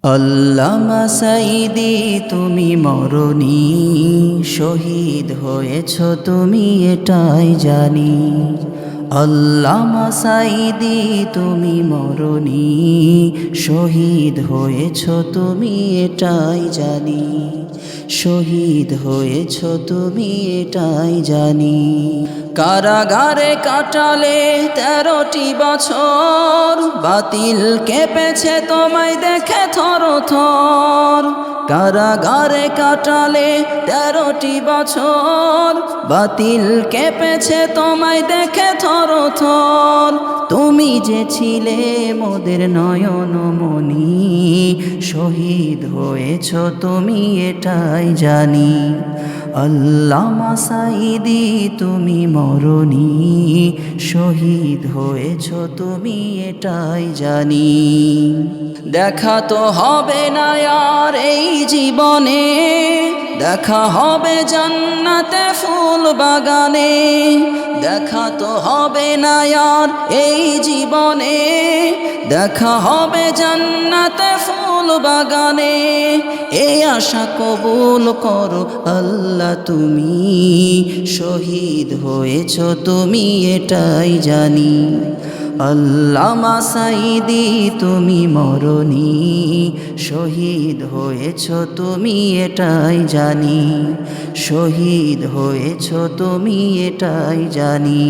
আল্লামা সাঈদী তুমি মরণি, শহীদ হয়েছ তুমি এটাই জানি। আল্লামা সাঈদী তুমি মরণি, শহীদ হয়েছ তুমি এটাই জানি। শহীদ হয়েছ তুমি এটাই জানি। কারাগারে কাটালে 13টি বছর, বাতিল কেঁপেছে তোমায় দেখে থর থর। কারাগারে কাটালে 13টি বছর, বাতিল কেঁপেছে তোমায় দেখে থর থর। তুমি যে ছিলে মোদের নয়নমণি, শহীদ হয়েছ তুমি এটাই জানি। আল্লামা সাঈদী তুমি মরণি, শহীদ হয়েছ তুমি এটাই জানি। দেখা তো হবে না আর এই জীবনে, দেখা হবে জান্নাতে ফুল বাগানে। দেখা তো হবে না আর এই জীবনে, দেখা হবে জান্নাতে ফুল বাগানে। এই আশা কবুল করো আল্লাহ তুমি, শহীদ হয়েছ তুমি এটাই জানি। আল্লামা সাঈদী তুমি মরণি, শহীদ হয়েছ তুমি এটাই জানি। শহীদ হয়েছ তুমি এটাই জানি।